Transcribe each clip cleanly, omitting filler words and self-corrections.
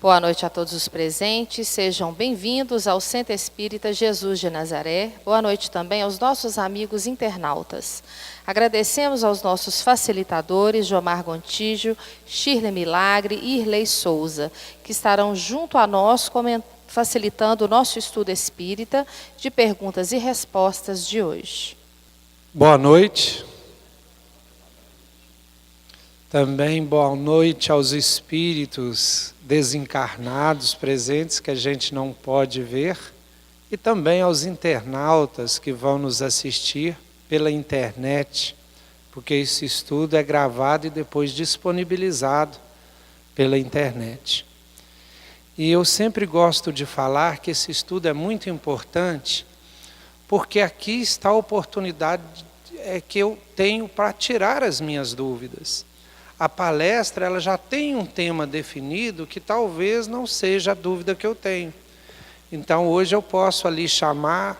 Boa noite a todos os presentes, sejam bem-vindos ao Centro Espírita Jesus de Nazaré. Boa noite também aos nossos amigos internautas. Agradecemos aos nossos facilitadores, Jomar Gontijo, Shirley Milagre e Irlei Souza, que estarão junto a nós facilitando o nosso estudo espírita de perguntas e respostas de hoje. Boa noite. Também boa noite aos espíritos desencarnados presentes que a gente não pode ver e também aos internautas que vão nos assistir pela internet, porque esse estudo é gravado e depois disponibilizado pela internet. E eu sempre gosto de falar que esse estudo é muito importante, porque aqui está a oportunidade que eu tenho para tirar as minhas dúvidas. A palestra ela já tem um tema definido que talvez não seja a dúvida que eu tenho. Então hoje eu posso ali chamar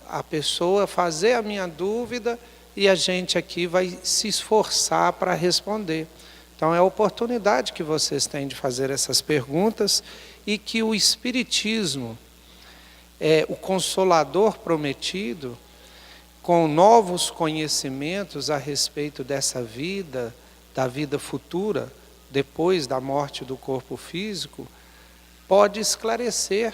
a pessoa, fazer a minha dúvida e a gente aqui vai se esforçar para responder. Então é a oportunidade que vocês têm de fazer essas perguntas e que o Espiritismo, o Consolador prometido, com novos conhecimentos a respeito dessa vida, da vida futura, depois da morte do corpo físico, pode esclarecer.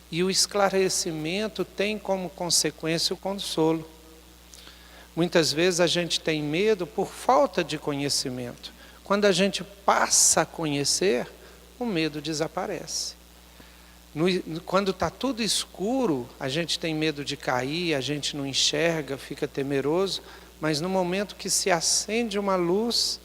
E o esclarecimento tem como consequência o consolo. Muitas vezes a gente tem medo por falta de conhecimento. Quando a gente passa a conhecer, o medo desaparece. Quando está tudo escuro, a gente tem medo de cair, a gente não enxerga, fica temeroso. Mas no momento que se acende uma luz,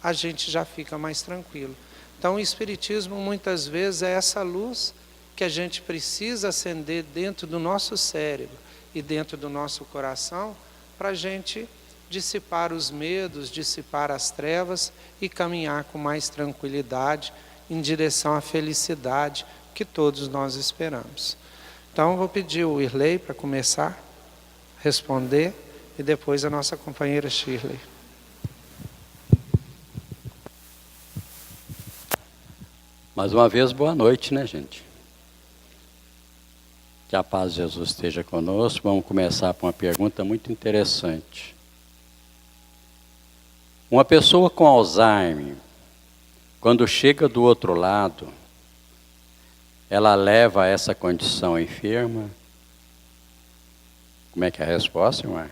a gente já fica mais tranquilo. Então o Espiritismo muitas vezes é essa luz que a gente precisa acender dentro do nosso cérebro e dentro do nosso coração para a gente dissipar os medos, dissipar as trevas e caminhar com mais tranquilidade em direção à felicidade que todos nós esperamos. Então vou pedir o Irlei para começar a responder. E depois a nossa companheira Shirley. Mais uma vez, boa noite, né, gente? Que a paz de Jesus esteja conosco. Vamos começar com uma pergunta muito interessante. Uma pessoa com Alzheimer, quando chega do outro lado, ela leva essa condição enferma? Como é que é a resposta, irmã?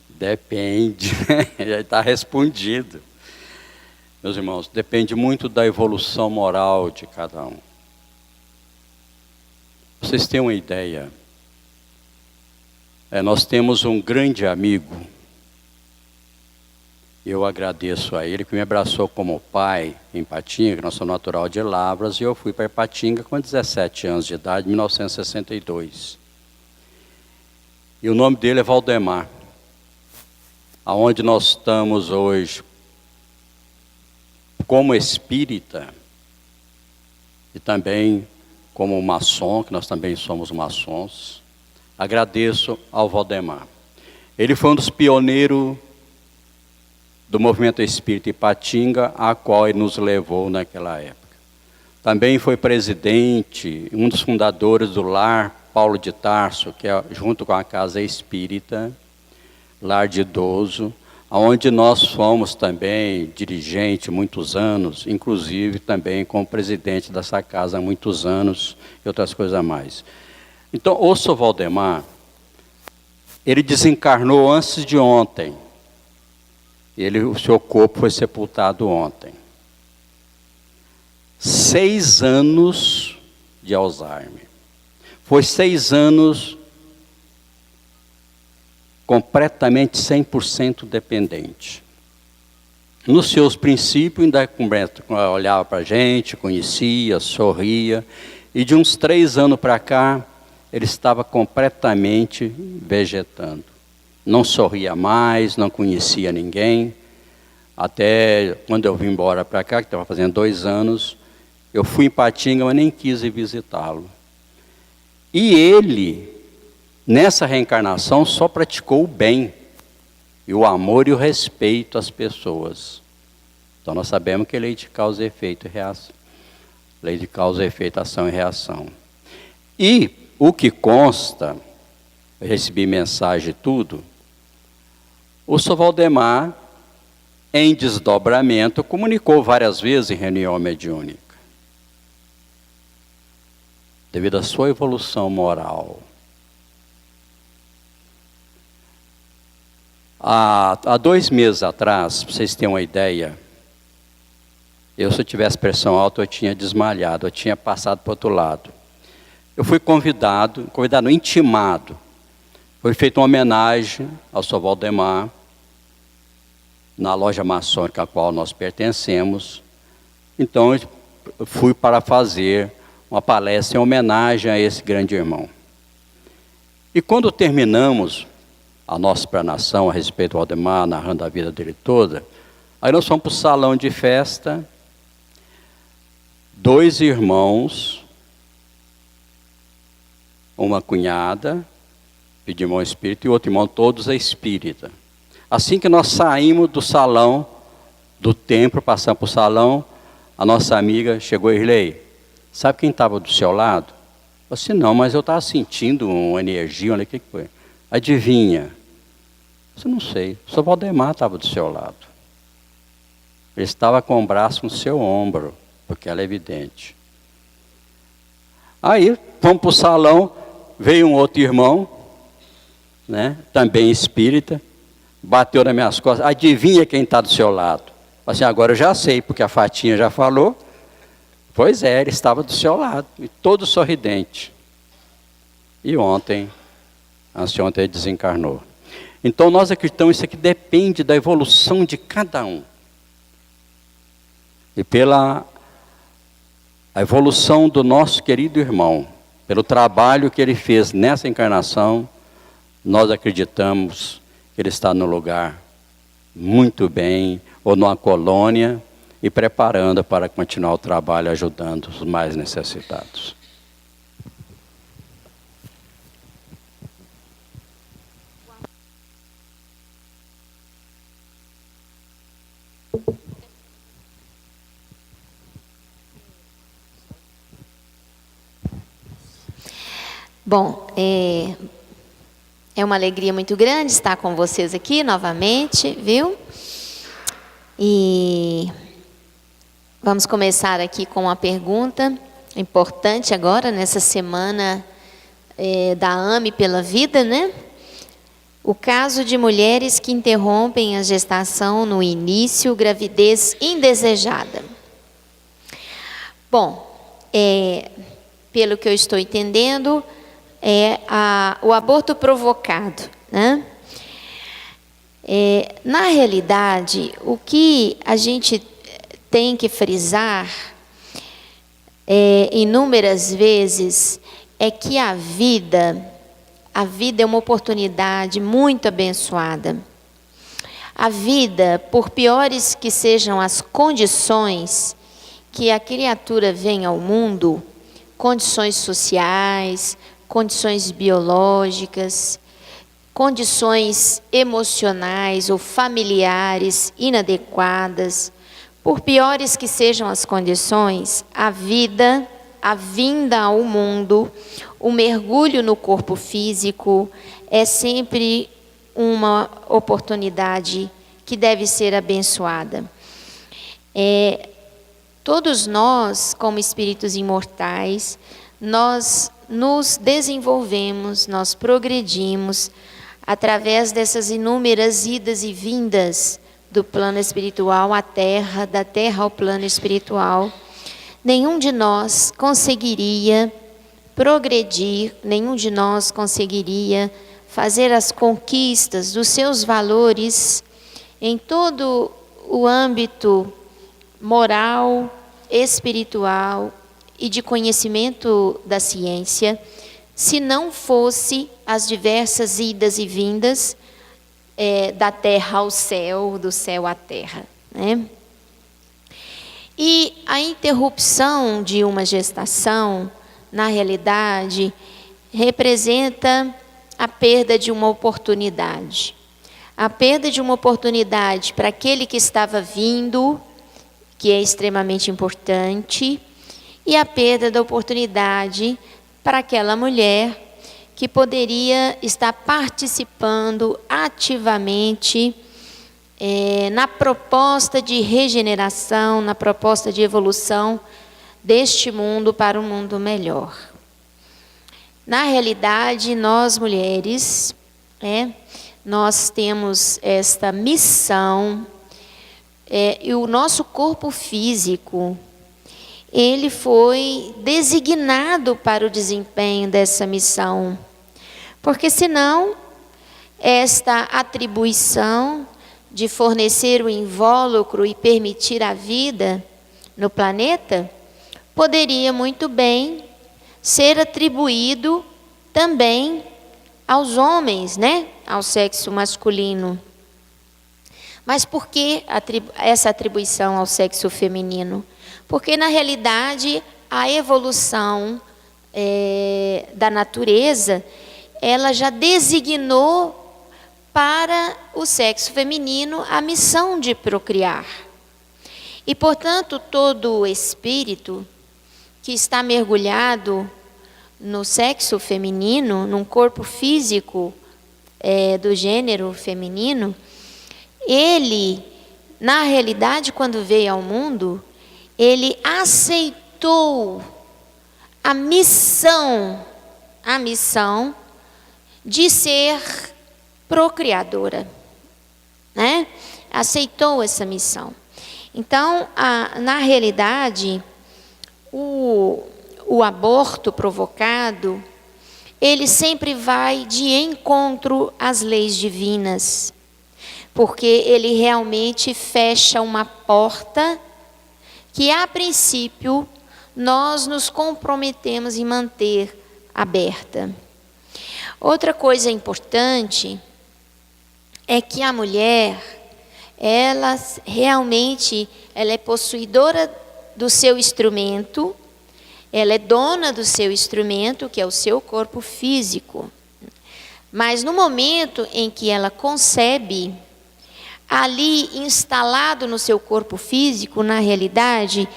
Depende, já está respondido. Meus irmãos, depende muito da evolução moral de cada um. Vocês têm uma ideia? Nós temos um grande amigo. Eu agradeço a ele que me abraçou como pai em Ipatinga, que nós somos natural de Lavras, e eu fui para Ipatinga com 17 anos de idade, em 1962. E o nome dele é Valdemar. Aonde nós estamos hoje como espírita e também como maçom, que nós também somos maçons, agradeço ao Valdemar. Ele foi um dos pioneiros do movimento espírita Ipatinga, a qual ele nos levou naquela época. Também foi presidente, um dos fundadores do Lar Paulo de Tarso, que é junto com a Casa Espírita, Lar de Idoso, onde nós fomos também dirigente muitos anos, inclusive também como presidente dessa casa há muitos anos e outras coisas a mais. Então, o Sr. Valdemar, ele desencarnou antes de ontem. O seu corpo foi sepultado ontem. 6 anos de Alzheimer. Foi 6 anos completamente 100% dependente. Nos seus princípios, ainda olhava para a gente, conhecia, sorria, e de uns 3 anos para cá, ele estava completamente vegetando. Não sorria mais, não conhecia ninguém. Até quando eu vim embora para cá, que estava fazendo 2 anos, eu fui em Ipatinga, mas nem quis ir visitá-lo. E ele, nessa reencarnação, só praticou o bem, e o amor e o respeito às pessoas. Então nós sabemos que lei de causa e efeito e reação. Lei de causa e efeito, ação e reação. E o que consta, eu recebi mensagem e tudo, o Sr. Valdemar, em desdobramento, comunicou várias vezes em reunião mediúnica, devido à sua evolução moral. Há 2 meses atrás, para vocês terem uma ideia, se eu tivesse pressão alta, eu tinha desmalhado, eu tinha passado para o outro lado. Eu fui convidado, intimado. Foi feita uma homenagem ao Sr. Valdemar, na loja maçônica a qual nós pertencemos. Então, eu fui para fazer uma palestra em homenagem a esse grande irmão. E quando terminamos a nossa explanação a respeito do Valdemar, narrando a vida dele toda, aí nós fomos para o salão de festa, 2 irmãos, uma cunhada, de irmão espírita, e outro irmão, todos é espírita. Assim que nós saímos do salão, do templo, passamos para o salão, a nossa amiga chegou e Irlei, sabe quem estava do seu lado? Eu disse, não, mas eu estava sentindo uma energia, olha o que foi. Adivinha? Eu disse, não sei, o Sr. Valdemar estava do seu lado. Ele estava com o braço no seu ombro, porque ela é evidente. Aí, fomos para o salão, veio um outro irmão, né, também espírita, bateu nas minhas costas, adivinha quem está do seu lado? Assim, agora eu já sei, porque a Fatinha já falou. Pois é, ele estava do seu lado, e todo sorridente. E anteontem ele desencarnou. Então nós acreditamos que isso aqui depende da evolução de cada um. E pela evolução do nosso querido irmão, pelo trabalho que ele fez nessa encarnação, nós acreditamos que ele está no lugar muito bem, ou numa colônia, e preparando para continuar o trabalho, ajudando os mais necessitados. Bom, é uma alegria muito grande estar com vocês aqui novamente, viu? E vamos começar aqui com uma pergunta importante agora, nessa semana da AME pela Vida, né? O caso de mulheres que interrompem a gestação no início, gravidez indesejada. Bom, pelo que eu estou entendendo, o aborto provocado, né? Na realidade, o que a gente tem que frisar inúmeras vezes é que a vida é uma oportunidade muito abençoada. A vida, por piores que sejam as condições que a criatura vem ao mundo, condições sociais, condições biológicas, condições emocionais ou familiares inadequadas, por piores que sejam as condições, a vida, a vinda ao mundo, o mergulho no corpo físico é sempre uma oportunidade que deve ser abençoada. Todos nós, como espíritos imortais, nós nos desenvolvemos, nós progredimos através dessas inúmeras idas e vindas do plano espiritual à Terra, da Terra ao plano espiritual. Nenhum de nós conseguiria progredir, nenhum de nós conseguiria fazer as conquistas dos seus valores em todo o âmbito moral, espiritual e de conhecimento da ciência, se não fosse as diversas idas e vindas da terra ao céu, do céu à terra, né? E a interrupção de uma gestação, na realidade, representa a perda de uma oportunidade. A perda de uma oportunidade para aquele que estava vindo, que é extremamente importante, e a perda da oportunidade para aquela mulher que poderia estar participando ativamente na proposta de regeneração, na proposta de evolução deste mundo para um mundo melhor. Na realidade, nós mulheres, nós temos esta missão, e o nosso corpo físico, ele foi designado para o desempenho dessa missão, porque senão esta atribuição de fornecer o invólucro e permitir a vida no planeta poderia muito bem ser atribuído também aos homens, ao sexo masculino. Mas por que essa atribuição ao sexo feminino? Porque, na realidade, a evolução da natureza, ela já designou para o sexo feminino a missão de procriar. E, portanto, todo espírito que está mergulhado no sexo feminino, num corpo físico do gênero feminino, ele, na realidade, quando veio ao mundo, ele aceitou a missão de ser procriadora, aceitou essa missão. Então, na realidade, o aborto provocado, ele sempre vai de encontro às leis divinas, porque ele realmente fecha uma porta que, a princípio, nós nos comprometemos em manter aberta. Outra coisa importante é que a mulher, ela realmente é possuidora do seu instrumento, ela é dona do seu instrumento, que é o seu corpo físico. Mas no momento em que ela concebe, ali instalado no seu corpo físico, na realidade,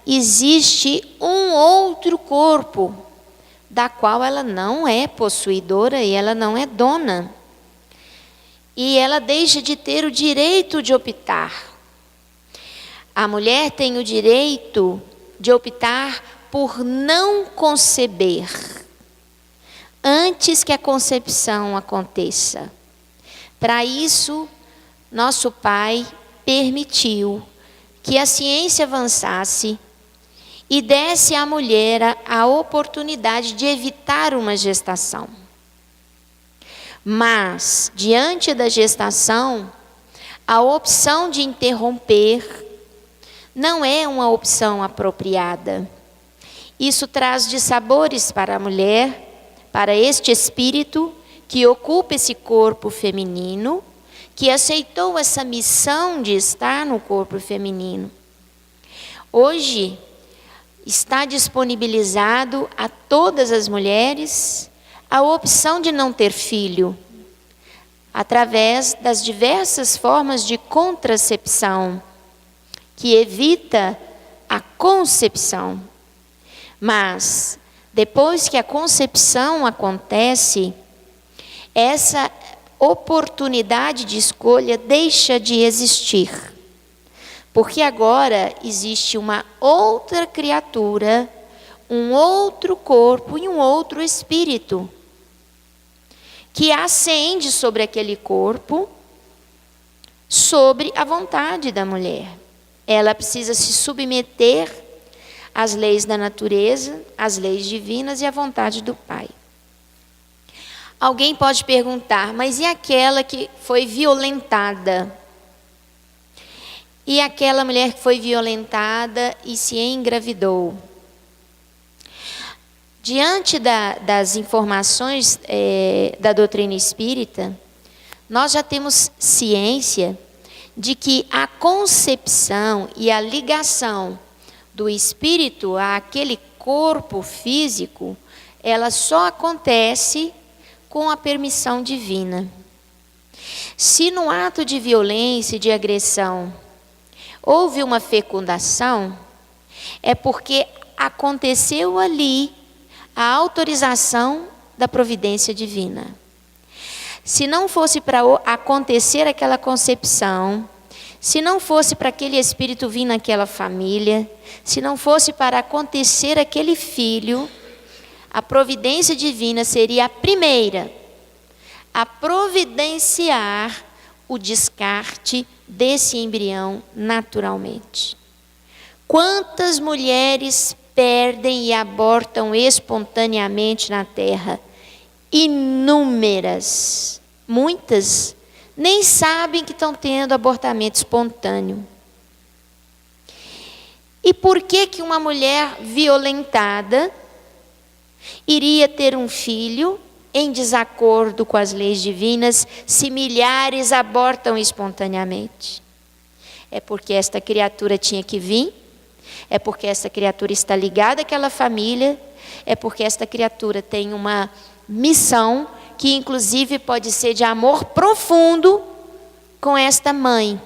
existe um outro corpo, da qual ela não é possuidora e ela não é dona. E ela deixa de ter o direito de optar. A mulher tem o direito de optar por não conceber antes que a concepção aconteça. Para isso, nosso Pai permitiu que a ciência avançasse e desse à mulher a oportunidade de evitar uma gestação. Mas, diante da gestação, a opção de interromper não é uma opção apropriada. Isso traz dissabores para a mulher, para este espírito que ocupa esse corpo feminino, que aceitou essa missão de estar no corpo feminino. Hoje, está disponibilizado a todas as mulheres a opção de não ter filho, através das diversas formas de contracepção, que evita a concepção. Mas, depois que a concepção acontece, essa oportunidade de escolha deixa de existir. Porque agora existe uma outra criatura, um outro corpo e um outro espírito, que ascende sobre aquele corpo, sobre a vontade da mulher. Ela precisa se submeter às leis da natureza, às leis divinas e à vontade do Pai. Alguém pode perguntar, mas e aquela que foi violentada? E aquela mulher que foi violentada e se engravidou? Diante das informações da doutrina espírita, nós já temos ciência de que a concepção e a ligação do espírito àquele corpo físico, ela só acontece com a permissão divina. Se no ato de violência e de agressão houve uma fecundação, é porque aconteceu ali a autorização da providência divina. Se não fosse para acontecer aquela concepção, se não fosse para aquele espírito vir naquela família, se não fosse para acontecer aquele filho, a providência divina seria a primeira a providenciar o descarte desse embrião naturalmente. Quantas mulheres perdem e abortam espontaneamente na terra? Inúmeras. Muitas nem sabem que estão tendo abortamento espontâneo. E por que que uma mulher violentada iria ter um filho em desacordo com as leis divinas se milhares abortam espontaneamente? É porque esta criatura tinha que vir, é porque esta criatura está ligada àquela família, é porque esta criatura tem uma missão que inclusive pode ser de amor profundo com esta mãe.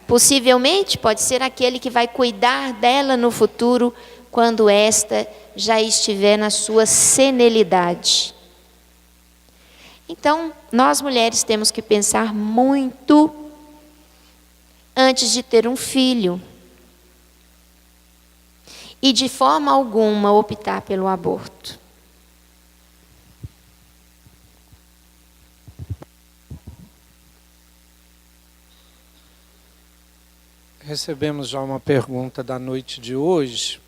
Possivelmente pode ser aquele que vai cuidar dela no futuro, quando esta já estiver na sua senilidade. Então, nós mulheres temos que pensar muito antes de ter um filho. E de forma alguma optar pelo aborto. Recebemos já uma pergunta da noite de hoje,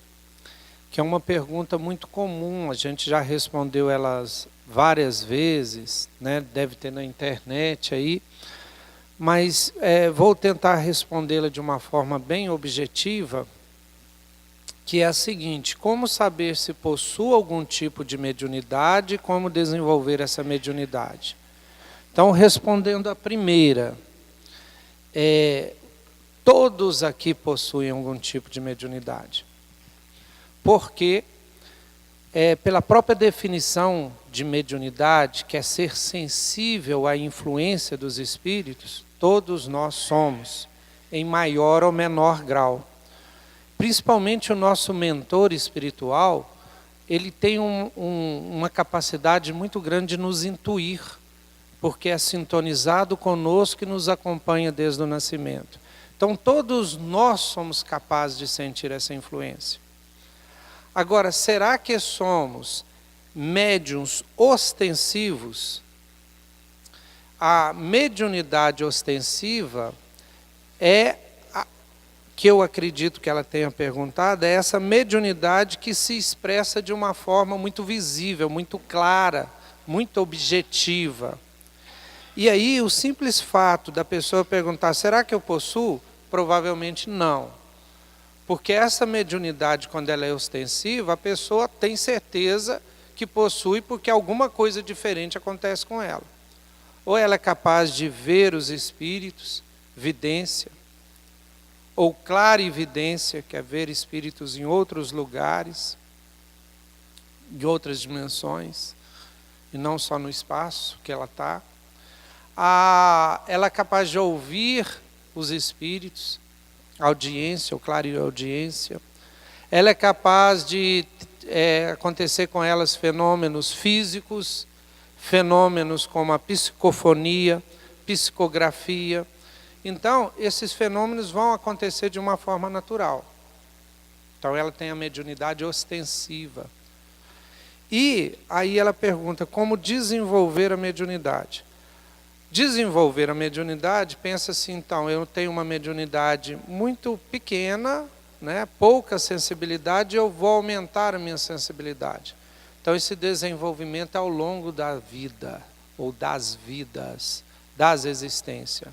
que é uma pergunta muito comum, a gente já respondeu elas várias vezes, né? Deve ter na internet aí, mas vou tentar respondê-la de uma forma bem objetiva, que é a seguinte: como saber se possuo algum tipo de mediunidade e como desenvolver essa mediunidade? Então, respondendo a primeira, todos aqui possuem algum tipo de mediunidade. Porque, pela própria definição de mediunidade, que é ser sensível à influência dos espíritos, todos nós somos, em maior ou menor grau. Principalmente o nosso mentor espiritual, ele tem uma capacidade muito grande de nos intuir, porque é sintonizado conosco e nos acompanha desde o nascimento. Então, todos nós somos capazes de sentir essa influência. Agora, será que somos médiuns ostensivos? A mediunidade ostensiva que eu acredito que ela tenha perguntado, é essa mediunidade que se expressa de uma forma muito visível, muito clara, muito objetiva. E aí, o simples fato da pessoa perguntar, será que eu possuo? Provavelmente não. Porque essa mediunidade, quando ela é ostensiva, a pessoa tem certeza que possui, porque alguma coisa diferente acontece com ela. Ou ela é capaz de ver os espíritos, vidência, ou clarividência, que é ver espíritos em outros lugares, em outras dimensões, e não só no espaço que ela está. Ela é capaz de ouvir os espíritos, audiência ou clareaudiência. Ela é capaz de acontecer com elas fenômenos físicos, fenômenos como a psicofonia, psicografia. Então, esses fenômenos vão acontecer de uma forma natural. Então, ela tem a mediunidade ostensiva. E aí ela pergunta, como desenvolver a mediunidade? Desenvolver a mediunidade, pensa assim, então, eu tenho uma mediunidade muito pequena, né, pouca sensibilidade, eu vou aumentar a minha sensibilidade. Então, esse desenvolvimento é ao longo da vida, ou das vidas, das existências.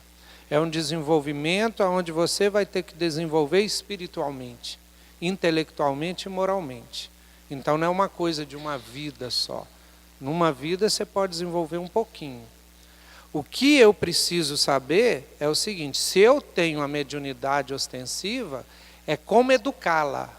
É um desenvolvimento onde você vai ter que desenvolver espiritualmente, intelectualmente e moralmente. Então, não é uma coisa de uma vida só. Numa vida, você pode desenvolver um pouquinho. O que eu preciso saber é o seguinte, se eu tenho a mediunidade ostensiva, é como educá-la.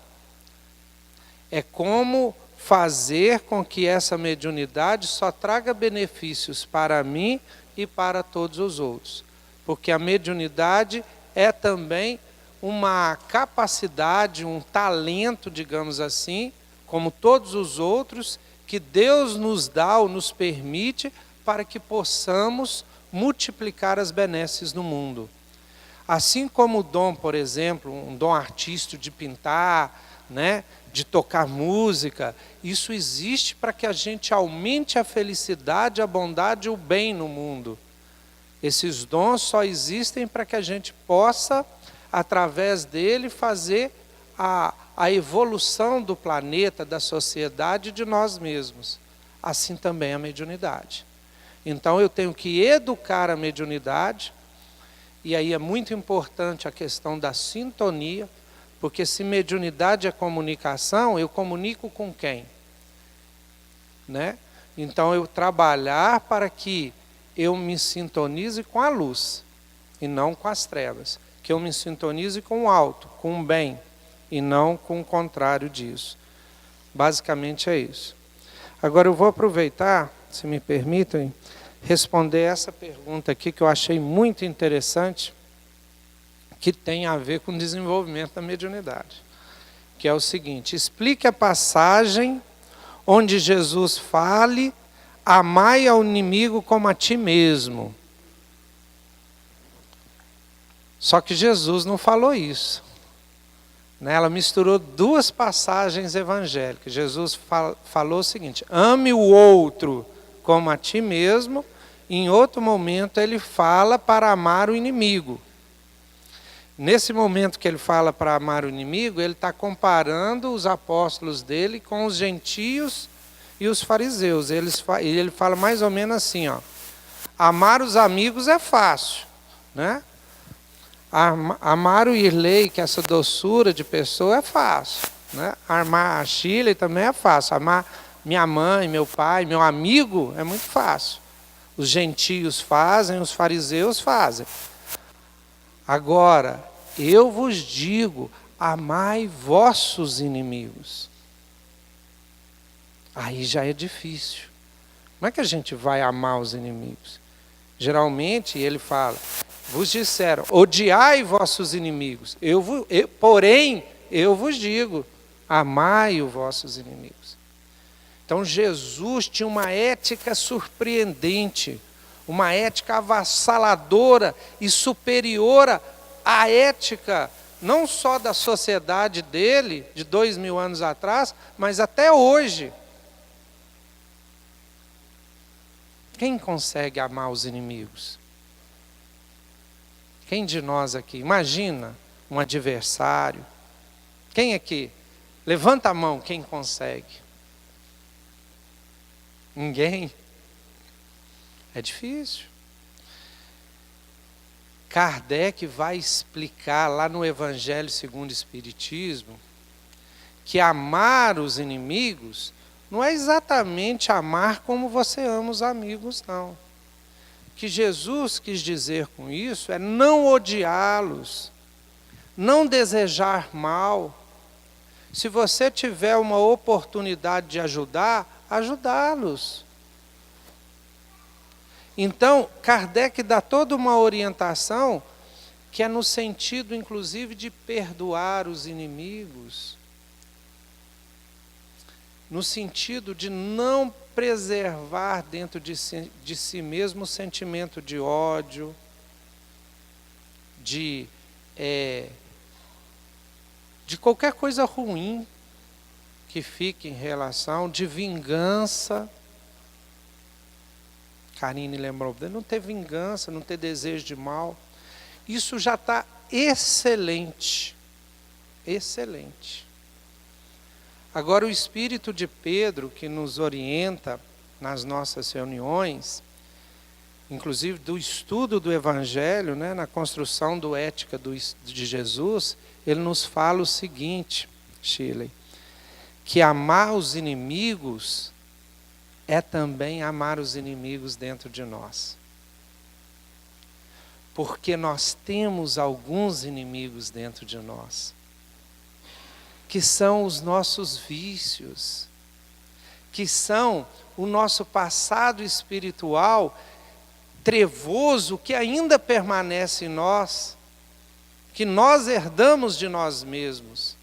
É como fazer com que essa mediunidade só traga benefícios para mim e para todos os outros. Porque a mediunidade é também uma capacidade, um talento, digamos assim, como todos os outros, que Deus nos dá ou nos permite para que possamos multiplicar as benesses no mundo. Assim como o dom, por exemplo, um dom artístico de pintar, né, de tocar música, isso existe para que a gente aumente a felicidade, a bondade e o bem no mundo. Esses dons só existem para que a gente possa, através dele, fazer a evolução do planeta, da sociedade e de nós mesmos. Assim também a mediunidade. Então eu tenho que educar a mediunidade, e aí é muito importante a questão da sintonia, porque se mediunidade é comunicação, eu comunico com quem? Né? Então eu trabalhar para que eu me sintonize com a luz, e não com as trevas. Que eu me sintonize com o alto, com o bem, e não com o contrário disso. Basicamente é isso. Agora eu vou aproveitar, se me permitem, responder essa pergunta aqui que eu achei muito interessante, que tem a ver com o desenvolvimento da mediunidade. Que é o seguinte: explique a passagem onde Jesus fale: amai ao inimigo como a ti mesmo. Só que Jesus não falou isso. Ela misturou duas passagens evangélicas. Jesus falou o seguinte: ame o outro como a ti mesmo. E em outro momento ele fala para amar o inimigo. Nesse momento que ele fala para amar o inimigo, ele está comparando os apóstolos dele com os gentios e os fariseus. Ele fala mais ou menos assim, ó: amar os amigos é fácil, né? Amar o Irley, que é essa doçura de pessoa, é fácil, né? Amar a Shirley também é fácil. Amar minha mãe, meu pai, meu amigo é muito fácil. Os gentios fazem, os fariseus fazem. Agora, eu vos digo: amai vossos inimigos. Aí já é difícil. Como é que a gente vai amar os inimigos? Geralmente ele fala: vos disseram, odiai vossos inimigos. Porém, eu vos digo, amai os vossos inimigos. Então Jesus tinha uma ética surpreendente, uma ética avassaladora e superior à ética, não só da sociedade dele, de 2000 anos atrás, mas até hoje. Quem consegue amar os inimigos? Quem de nós aqui? Imagina um adversário. Quem aqui? Levanta a mão, quem consegue? Ninguém? É difícil. Kardec vai explicar lá no Evangelho segundo o Espiritismo que amar os inimigos não é exatamente amar como você ama os amigos, não. O que Jesus quis dizer com isso é não odiá-los, não desejar mal. Se você tiver uma oportunidade de ajudá-los. Então, Kardec dá toda uma orientação que é no sentido, inclusive, de perdoar os inimigos. No sentido de não preservar dentro de si mesmo o sentimento de ódio, de qualquer coisa ruim que fique em relação, de vingança. Karine lembrou, não ter vingança, não ter desejo de mal. Isso já está excelente. Excelente. Agora o Espírito de Pedro, que nos orienta nas nossas reuniões, inclusive do estudo do Evangelho, né, na construção do ética de Jesus, ele nos fala o seguinte, Shirley, que amar os inimigos é também amar os inimigos dentro de nós. Porque nós temos alguns inimigos dentro de nós, que são os nossos vícios, que são o nosso passado espiritual trevoso que ainda permanece em nós, que nós herdamos de nós mesmos,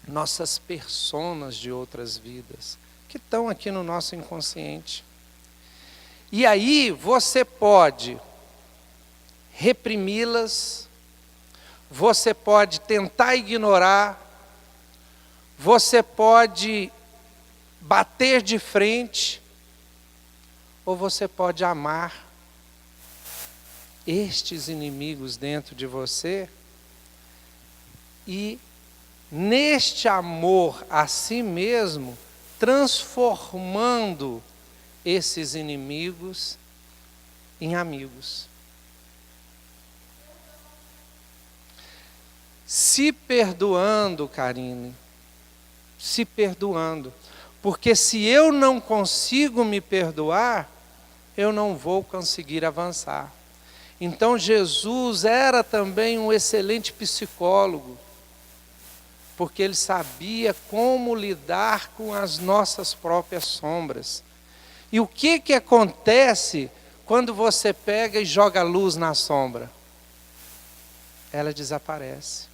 nossas personas de outras vidas, que estão aqui no nosso inconsciente. E aí você pode reprimi-las, você pode tentar ignorar, você pode bater de frente, ou você pode amar estes inimigos dentro de você e, neste amor a si mesmo, transformando esses inimigos em amigos. Se perdoando, Karine, se perdoando. Porque se eu não consigo me perdoar, eu não vou conseguir avançar. Então Jesus era também um excelente psicólogo, porque ele sabia como lidar com as nossas próprias sombras. E o que acontece quando você pega e joga luz na sombra? Ela desaparece.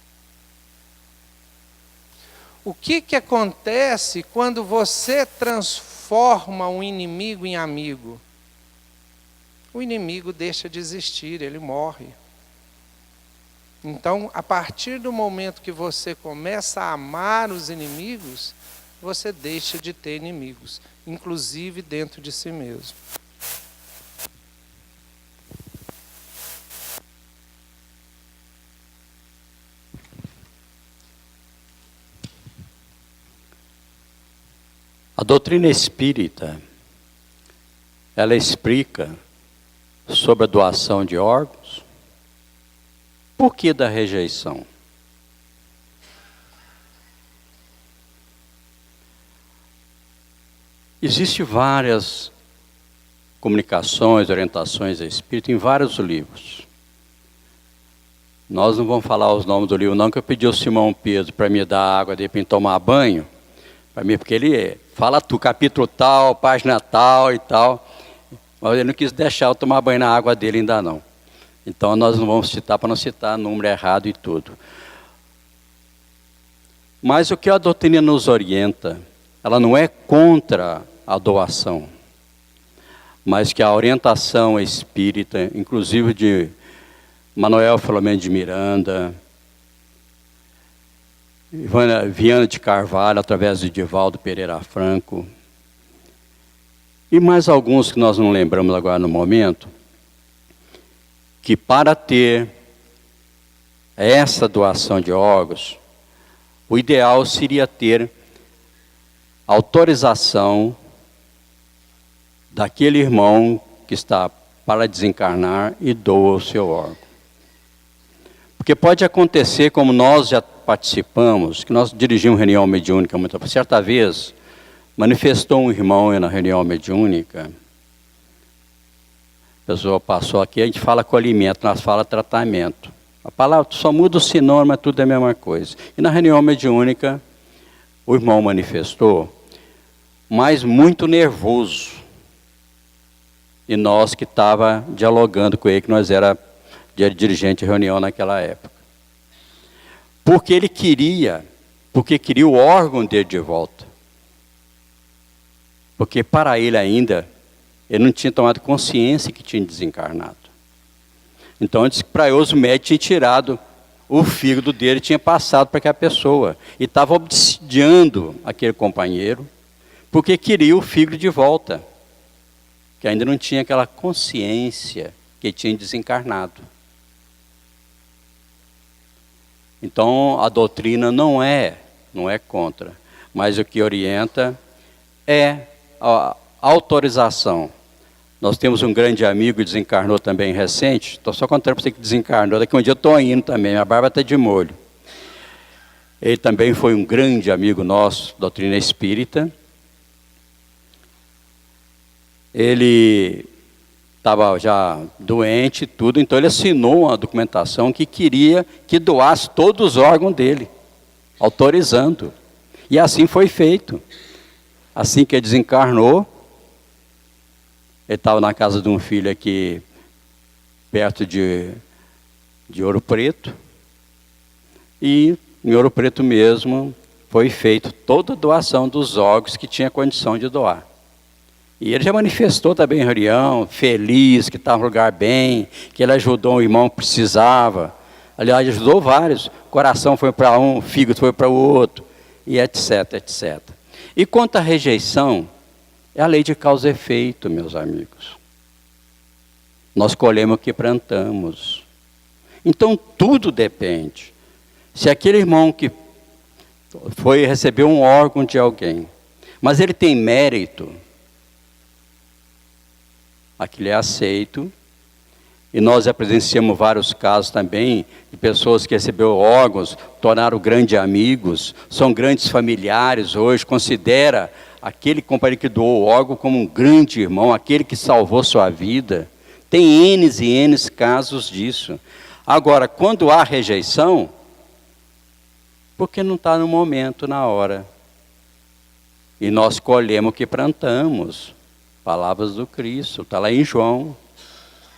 O que acontece quando você transforma um inimigo em amigo? O inimigo deixa de existir, ele morre. Então, a partir do momento que você começa a amar os inimigos, você deixa de ter inimigos, inclusive dentro de si mesmo. A doutrina espírita, ela explica sobre a doação de órgãos. Por que da rejeição? Existem várias comunicações, orientações a espírito em vários livros. Nós não vamos falar os nomes do livro, não, que eu pedi ao Simão Pedro para me dar água para tomar banho, para mim, porque ele fala tu capítulo tal, página tal e tal, mas ele não quis deixar eu tomar banho na água dele ainda não. Então nós não vamos citar para não citar número errado e tudo. Mas o que a doutrina nos orienta, ela não é contra a doação, mas que a orientação espírita, inclusive de Manuel Filomeno de Miranda, Viana de Carvalho, através de Divaldo Pereira Franco, e mais alguns que nós não lembramos agora no momento, que para ter essa doação de órgãos, o ideal seria ter autorização daquele irmão que está para desencarnar e doa o seu órgão. Porque pode acontecer, como nós já participamos, que nós dirigimos reunião mediúnica muita vez. Certa vez, manifestou um irmão na reunião mediúnica. A pessoa passou aqui, a gente fala acolhimento, nós fala tratamento. A palavra só muda o sinônimo, mas tudo é a mesma coisa. E na reunião mediúnica, o irmão manifestou, mas muito nervoso. E nós que estava dialogando com ele, que nós era dirigente de reunião naquela época. Porque queria o órgão dele de volta. Porque para ele ainda, ele não tinha tomado consciência que tinha desencarnado. Então, antes que para os médicos tinham tirado o fígado dele, tinha passado para aquela pessoa. E estava obsidiando aquele companheiro, porque queria o fígado de volta. Que ainda não tinha aquela consciência que tinha desencarnado. Então, a doutrina não é contra, mas o que orienta é a autorização. Nós temos um grande amigo que desencarnou também recente, estou só contando para você que desencarnou, daqui um dia eu estou indo também, minha barba está de molho. Ele também foi um grande amigo nosso, doutrina espírita. Ele estava já doente e tudo, então ele assinou uma documentação que queria que doasse todos os órgãos dele, autorizando. E assim foi feito. Assim que ele desencarnou, ele estava na casa de um filho aqui, perto de de Ouro Preto. E em Ouro Preto mesmo foi feita toda a doação dos órgãos que tinha condição de doar. E ele já manifestou também em reunião, feliz, que estava no lugar bem, que ele ajudou um irmão que precisava. Aliás, ajudou vários. O coração foi para um, o fígado foi para o outro, e etc, etc. E quanto à rejeição, é a lei de causa e efeito, meus amigos. Nós colhemos o que plantamos. Então, tudo depende. Se aquele irmão que foi receber um órgão de alguém, mas ele tem mérito, aquilo é aceito. E nós já presenciamos vários casos também de pessoas que receberam órgãos, tornaram grandes amigos, são grandes familiares hoje, considera aquele companheiro que doou o órgão como um grande irmão, aquele que salvou sua vida. Tem N e N casos disso. Agora, quando há rejeição, porque não está no momento, na hora. E nós colhemos o que plantamos. Palavras do Cristo, está lá em João.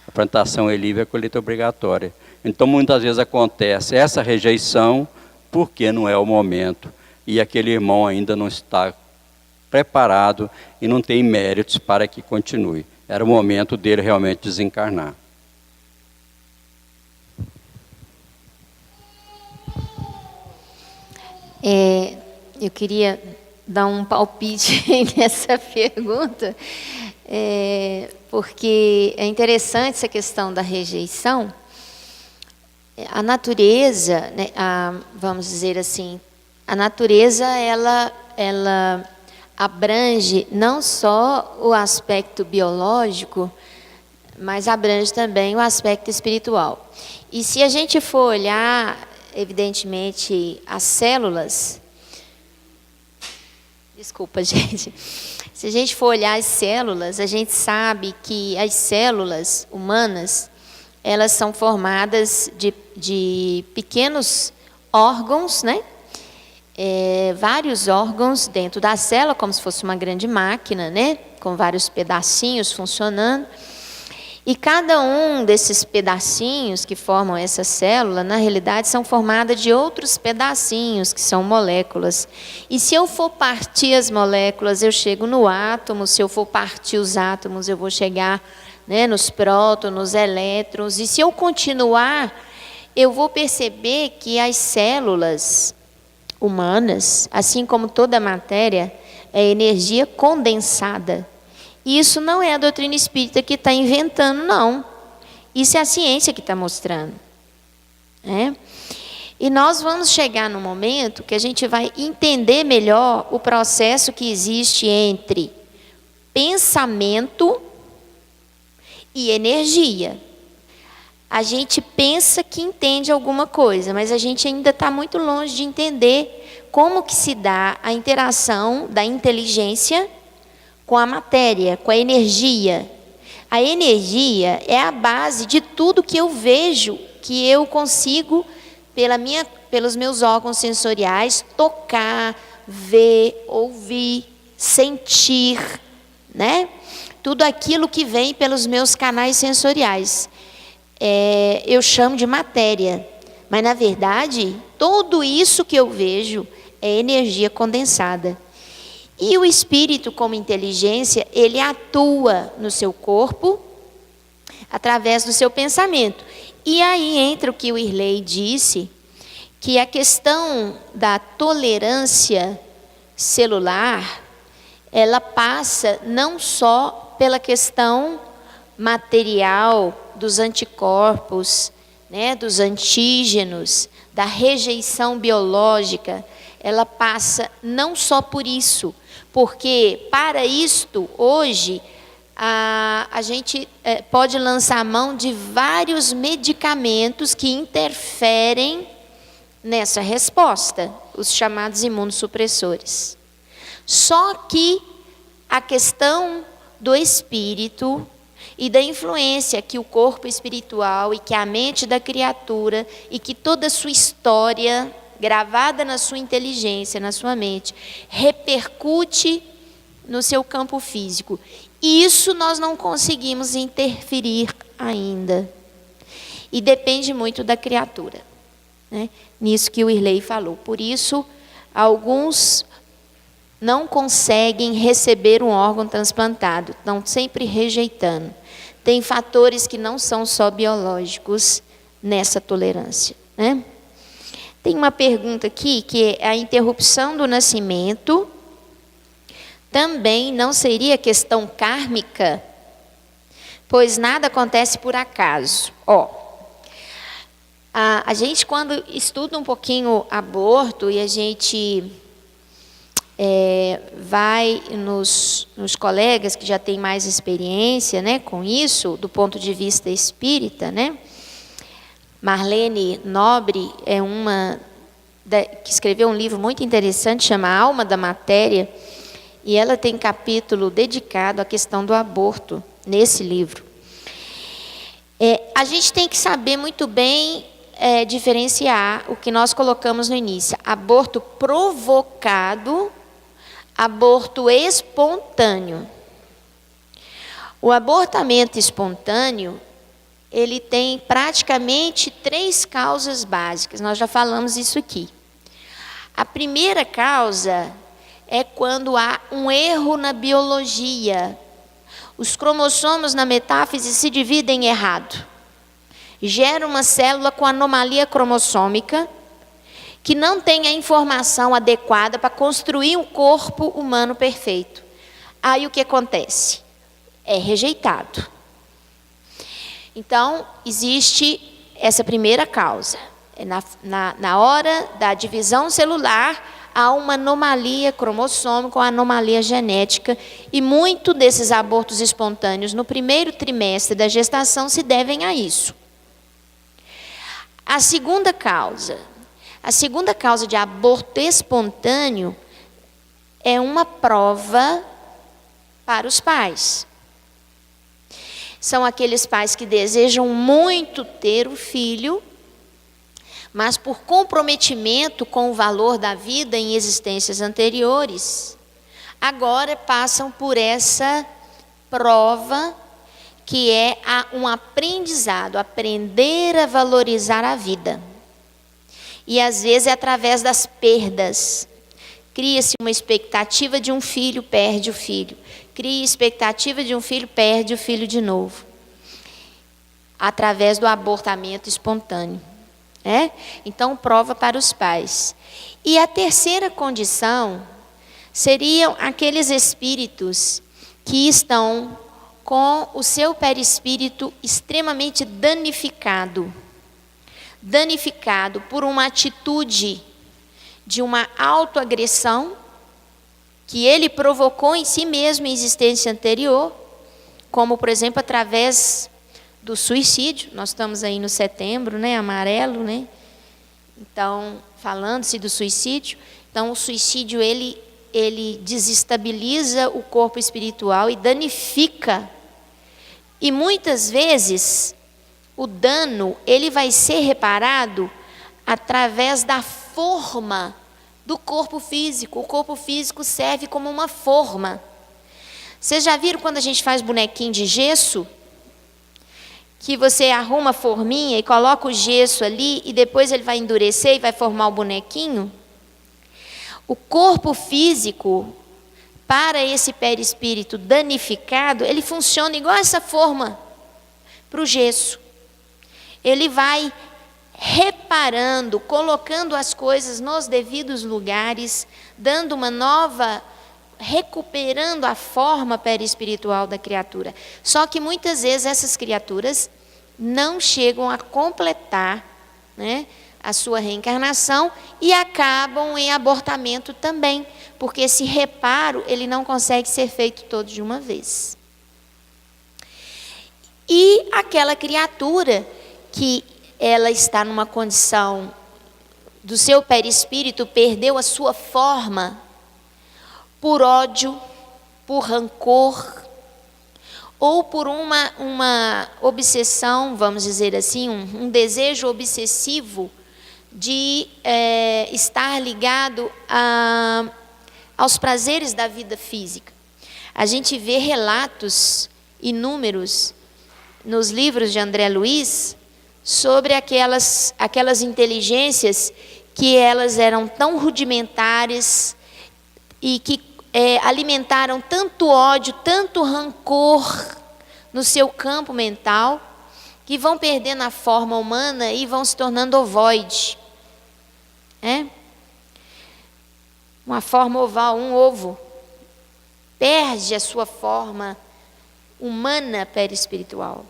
A plantação é livre, a colheita é obrigatória. Então, muitas vezes acontece essa rejeição, porque não é o momento. E aquele irmão ainda não está preparado e não tem méritos para que continue. Era o momento dele realmente desencarnar. Eu queria dar um palpite nessa pergunta, porque é interessante essa questão da rejeição. A natureza, né, vamos dizer assim, a natureza ela abrange não só o aspecto biológico, mas abrange também o aspecto espiritual. E se a gente for olhar, evidentemente, as células... Desculpa, gente. Se a gente for olhar as células, a gente sabe que as células humanas, elas são formadas de pequenos órgãos, né? Vários órgãos dentro da célula, como se fosse uma grande máquina, né? Com vários pedacinhos funcionando. E cada um desses pedacinhos que formam essa célula, na realidade, são formados de outros pedacinhos, que são moléculas. E se eu for partir as moléculas, eu chego no átomo. Se eu for partir os átomos, eu vou chegar, né, nos prótons, nos elétrons. E se eu continuar, eu vou perceber que as células humanas, assim como toda a matéria, é energia condensada. E isso não é a doutrina espírita que está inventando, não. Isso é a ciência que está mostrando. E nós vamos chegar no momento que a gente vai entender melhor o processo que existe entre pensamento e energia. A gente pensa que entende alguma coisa, mas a gente ainda está muito longe de entender como que se dá a interação da inteligência com a matéria, com a energia. A energia é a base de tudo que eu vejo, que eu consigo, pelos meus órgãos sensoriais, tocar, ver, ouvir, sentir, né? Tudo aquilo que vem pelos meus canais sensoriais. Eu chamo de matéria, mas na verdade, tudo isso que eu vejo é energia condensada. E o espírito, como inteligência, ele atua no seu corpo através do seu pensamento. E aí entra o que o Irley disse, que a questão da tolerância celular, ela passa não só pela questão material dos anticorpos, né, dos antígenos, da rejeição biológica, ela passa não só por isso, porque para isto, hoje, a gente pode lançar mão de vários medicamentos que interferem nessa resposta, os chamados imunossupressores. Só que a questão do espírito e da influência que o corpo espiritual e que a mente da criatura e que toda a sua história gravada na sua inteligência, na sua mente, repercute no seu campo físico. Isso nós não conseguimos interferir ainda. E depende muito da criatura, né? Nisso que o Irley falou. Por isso, alguns não conseguem receber um órgão transplantado, estão sempre rejeitando. Tem fatores que não são só biológicos nessa tolerância, né? Tem uma pergunta aqui, que é a interrupção do nascimento também não seria questão kármica, pois nada acontece por acaso. A gente, quando estuda um pouquinho aborto e a gente vai nos colegas que já têm mais experiência, né, com isso, do ponto de vista espírita, né? Marlene Nobre é que escreveu um livro muito interessante, chama Alma da Matéria, e ela tem capítulo dedicado à questão do aborto nesse livro. A gente tem que saber muito bem diferenciar o que nós colocamos no início: aborto provocado, aborto espontâneo. O abortamento espontâneo, ele tem praticamente 3 causas básicas. Nós já falamos isso aqui. A primeira causa é quando há um erro na biologia. Os cromossomos na metáfise se dividem errado. Gera uma célula com anomalia cromossômica que não tem a informação adequada para construir um corpo humano perfeito. Aí o que acontece? É rejeitado. Então, existe essa primeira causa. Na hora da divisão celular, há uma anomalia cromossômica, uma anomalia genética, e muito desses abortos espontâneos no primeiro trimestre da gestação se devem a isso. A segunda causa de aborto espontâneo é uma prova para os pais. São aqueles pais que desejam muito ter o filho, mas por comprometimento com o valor da vida em existências anteriores, agora passam por essa prova que é um aprendizado, aprender a valorizar a vida. E às vezes é através das perdas. Cria-se uma expectativa de um filho, perde o filho. Cria expectativa de um filho, perde o filho de novo. Através do abortamento espontâneo. Então, prova para os pais. E a terceira condição seriam aqueles espíritos que estão com o seu perispírito extremamente danificado. Danificado por uma atitude de uma autoagressão que ele provocou em si mesmo em existência anterior, como, por exemplo, através do suicídio. Nós estamos aí no setembro, né, amarelo, né? Então, falando-se do suicídio. Então, o suicídio, ele desestabiliza o corpo espiritual e danifica. E muitas vezes, o dano, ele vai ser reparado através da forma do corpo físico. O corpo físico serve como uma forma. Vocês já viram quando a gente faz bonequinho de gesso? Que você arruma a forminha e coloca o gesso ali e depois ele vai endurecer e vai formar o bonequinho? O corpo físico, para esse perispírito danificado, ele funciona igual essa forma para o gesso. Ele vai reparando, colocando as coisas nos devidos lugares, dando uma nova, recuperando a forma perispiritual da criatura. Só que muitas vezes essas criaturas não chegam a completar, né, a sua reencarnação e acabam em abortamento também, porque esse reparo ele não consegue ser feito todo de uma vez. E aquela criatura que ela está numa condição do seu perispírito, perdeu a sua forma por ódio, por rancor, ou por uma obsessão, vamos dizer assim, um desejo obsessivo de estar ligado aos prazeres da vida física. A gente vê relatos inúmeros nos livros de André Luiz sobre aquelas inteligências que elas eram tão rudimentares e que alimentaram tanto ódio, tanto rancor no seu campo mental, que vão perdendo a forma humana e vão se tornando ovoide. Uma forma oval, um ovo, perde a sua forma humana perispiritual.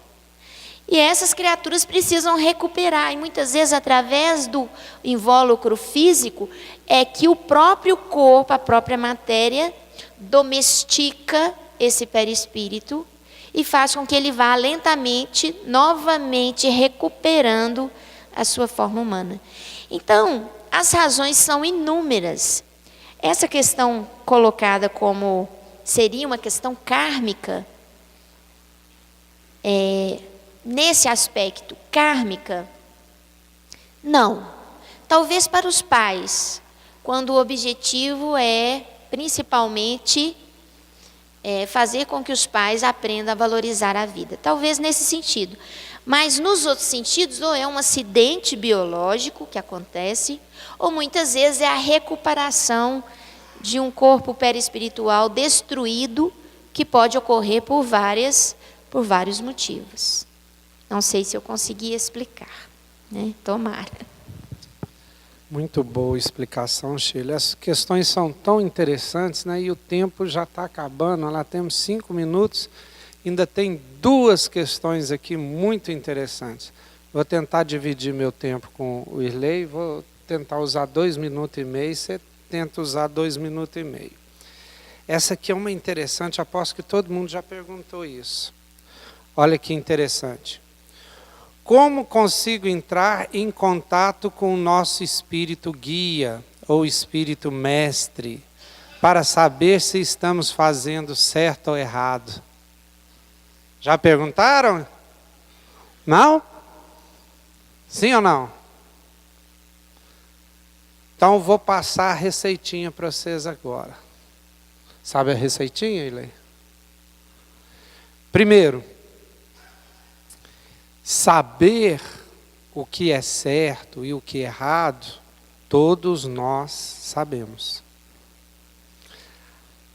E essas criaturas precisam recuperar, e muitas vezes através do invólucro físico é que o próprio corpo, a própria matéria, domestica esse perispírito e faz com que ele vá lentamente, novamente recuperando a sua forma humana. Então, as razões são inúmeras. Essa questão colocada como seria uma questão kármica, nesse aspecto kármica, não. Talvez para os pais, quando o objetivo é principalmente fazer com que os pais aprendam a valorizar a vida. Talvez nesse sentido. Mas nos outros sentidos, ou é um acidente biológico que acontece, ou muitas vezes é a recuperação de um corpo perispiritual destruído, que pode ocorrer por vários motivos. Não sei se eu consegui explicar, né? Tomara. Muito boa explicação, Sheila. As questões são tão interessantes, né? E o tempo já está acabando. Nós temos 5 minutos. Ainda tem 2 questões aqui muito interessantes. Vou tentar dividir meu tempo com o Irley. Vou tentar usar 2 minutos e meio. Você tenta usar 2 minutos e meio. Essa aqui é uma interessante. Aposto que todo mundo já perguntou isso. Olha que interessante. Como consigo entrar em contato com o nosso espírito guia ou espírito mestre para saber se estamos fazendo certo ou errado? Já perguntaram? Não? Sim ou não? Então eu vou passar a receitinha para vocês agora. Sabe a receitinha, Ilê? Primeiro, saber o que é certo e o que é errado, todos nós sabemos.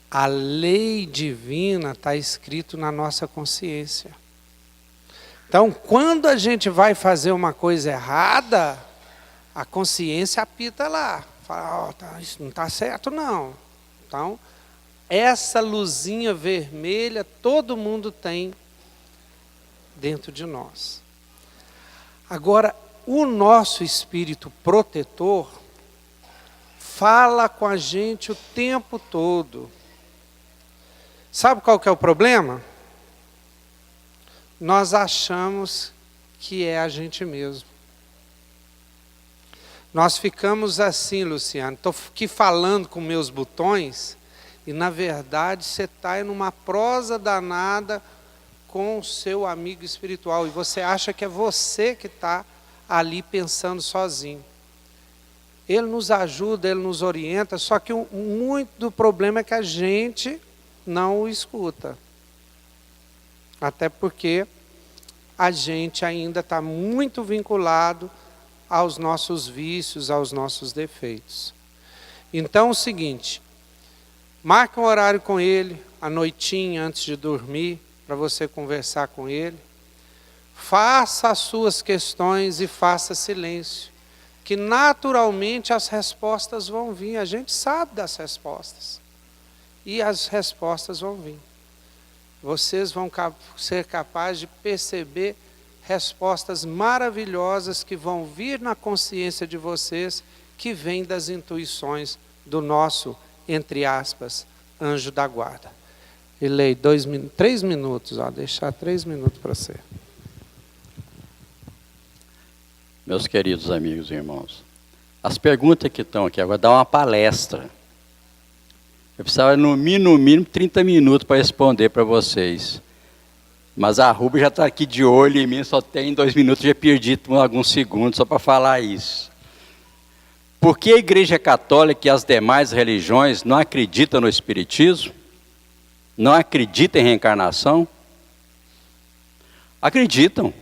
A lei divina está escrito na nossa consciência. Então, quando a gente vai fazer uma coisa errada, a consciência apita lá. Fala, isso não está certo não. Então, essa luzinha vermelha todo mundo tem dentro de nós. Agora, o nosso espírito protetor fala com a gente o tempo todo. Sabe qual que é o problema? Nós achamos que é a gente mesmo. Nós ficamos assim, Luciano, estou aqui falando com meus botões e na verdade você está numa prosa danada com o seu amigo espiritual e você acha que é você que está ali pensando sozinho. Ele nos ajuda, ele nos orienta, só que muito do problema é que a gente não o escuta. Até porque a gente ainda está muito vinculado aos nossos vícios, aos nossos defeitos. Então é o seguinte, marca um horário com ele, à noitinha antes de dormir, para você conversar com ele. Faça as suas questões e faça silêncio, que naturalmente as respostas vão vir. A gente sabe das respostas. E as respostas vão vir. Vocês vão ser capazes de perceber respostas maravilhosas que vão vir na consciência de vocês, que vêm das intuições do nosso, entre aspas, anjo da guarda. E leio 3 minutos, deixar 3 minutos para você. Meus queridos amigos e irmãos, as perguntas que estão aqui, agora dá uma palestra. Eu precisava no mínimo 30 minutos para responder para vocês. Mas a Rúbia já está aqui de olho em mim, só tem 2 minutos, já perdi alguns segundos só para falar isso. Por que a Igreja Católica e as demais religiões não acreditam no Espiritismo? Não acreditam em reencarnação? Acreditam.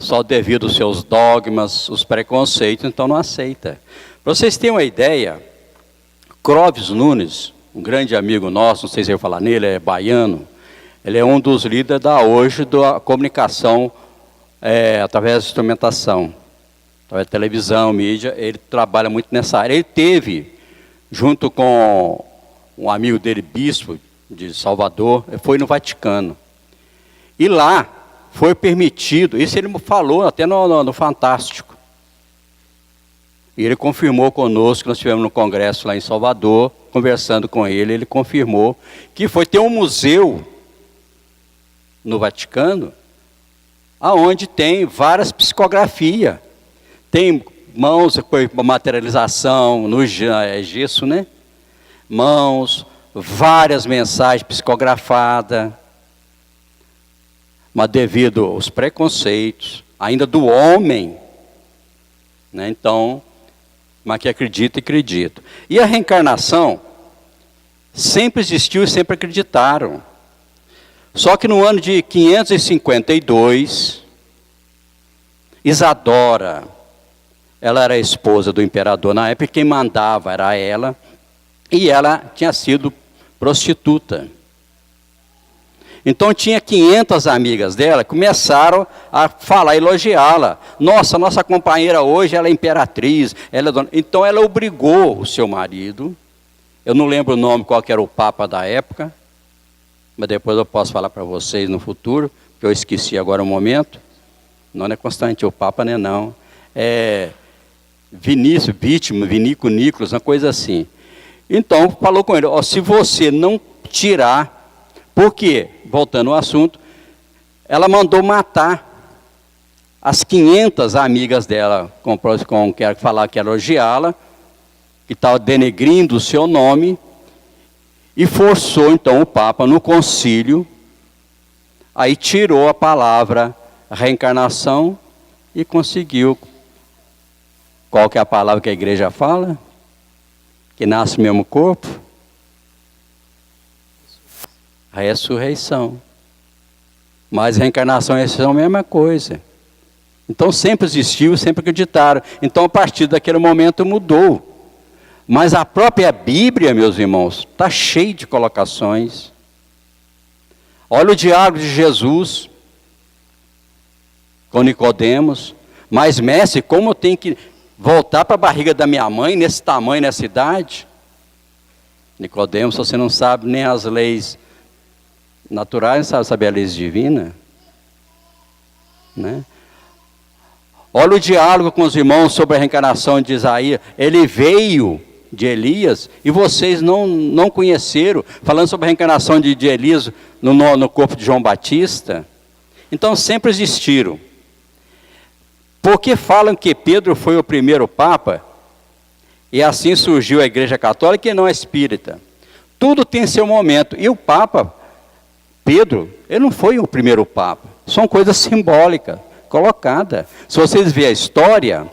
só devido aos seus dogmas, os preconceitos, então não aceita. Para vocês terem uma ideia, Clóvis Nunes, um grande amigo nosso, não sei se eu vou falar nele, é baiano, ele é um dos líderes da hoje da comunicação através da instrumentação, através da televisão, mídia, ele trabalha muito nessa área. Ele teve, junto com um amigo dele, bispo de Salvador, foi no Vaticano. E lá foi permitido, isso ele falou até no Fantástico. E ele confirmou conosco, nós estivemos no congresso lá em Salvador, conversando com ele, ele confirmou que foi ter um museu no Vaticano, aonde tem várias psicografias. Tem mãos, materialização no gesso, né? Mãos, várias mensagens psicografadas, mas devido aos preconceitos, ainda do homem, né? Então, mas que acredita. E a reencarnação sempre existiu e sempre acreditaram. Só que no ano de 552, Isadora, ela era a esposa do imperador na época, quem mandava era ela, e ela tinha sido prostituta. Então tinha 500 amigas dela, começaram a falar, elogiá-la. Nossa companheira hoje, ela é imperatriz, ela é dona. Então ela obrigou o seu marido, eu não lembro o nome, qual que era o papa da época, mas depois eu posso falar para vocês no futuro, que eu esqueci agora um momento. Não é Constantino, o papa não é não. É Vinico Nicolas, uma coisa assim. Então falou com ele, se você não tirar, porque, voltando ao assunto, ela mandou matar as 500 amigas dela, quero falar que elogiá-la, que estava denegrindo o seu nome, e forçou então o Papa no concílio, aí tirou a palavra reencarnação e conseguiu, qual que é a palavra que a igreja fala? Que nasce o mesmo corpo? A ressurreição. Mas reencarnação e ressurreição é a mesma coisa. Então sempre existiu, sempre acreditaram. Então a partir daquele momento mudou. Mas a própria Bíblia, meus irmãos, está cheia de colocações. Olha o diálogo de Jesus com Nicodemos. Mas mestre, como eu tenho que voltar para a barriga da minha mãe, nesse tamanho, nessa idade? Nicodemos, você não sabe nem as leis naturais, não sabe saber a lei divina, né? Olha o diálogo com os irmãos sobre a reencarnação de Isaías. Ele veio de Elias e vocês não conheceram, falando sobre a reencarnação de Elias no corpo de João Batista. Então sempre existiram. Porque falam que Pedro foi o primeiro Papa e assim surgiu a Igreja Católica e não a Espírita. Tudo tem seu momento. E o Papa Pedro, ele não foi o primeiro Papa. São coisas simbólicas, colocadas. Se vocês verem a história,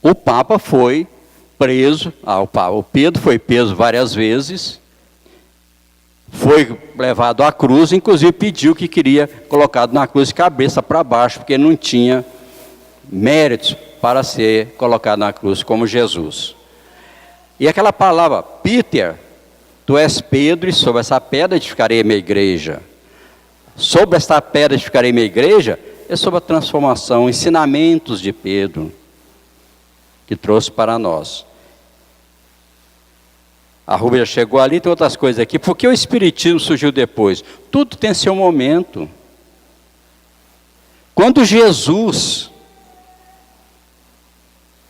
o Papa foi preso, o Pedro foi preso várias vezes, foi levado à cruz, inclusive pediu que queria colocado na cruz de cabeça para baixo, porque não tinha méritos para ser colocado na cruz como Jesus. E aquela palavra, Peter, tu és Pedro, e sobre essa pedra edificarei a minha igreja. Sobre esta pedra edificarei a minha igreja, é sobre a transformação, ensinamentos de Pedro, que trouxe para nós. A Rúbia chegou ali, tem outras coisas aqui. Por que o Espiritismo surgiu depois? Tudo tem seu momento. Quando Jesus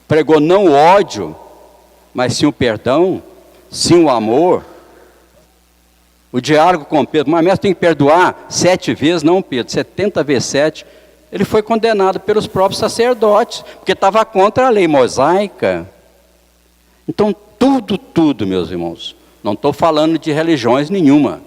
pregou não o ódio, mas sim o perdão, sim o amor, o diálogo com Pedro, mas mestre tem que perdoar 7 vezes, não Pedro, 70 vezes 7, ele foi condenado pelos próprios sacerdotes, porque estava contra a lei mosaica. Então tudo, meus irmãos, não estou falando de religiões nenhuma,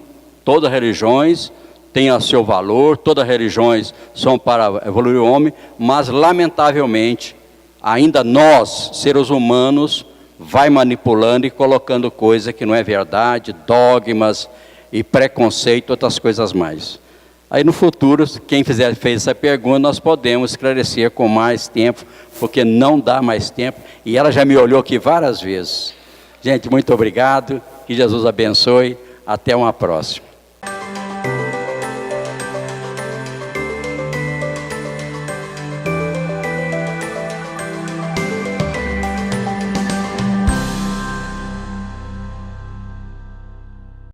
todas as religiões têm o seu valor, todas as religiões são para evoluir o homem, mas lamentavelmente, ainda nós, seres humanos, vai manipulando e colocando coisa que não é verdade, dogmas e preconceito, outras coisas mais. Aí no futuro, quem fez essa pergunta, nós podemos esclarecer com mais tempo, porque não dá mais tempo, e ela já me olhou aqui várias vezes. Gente, muito obrigado, que Jesus abençoe, até uma próxima.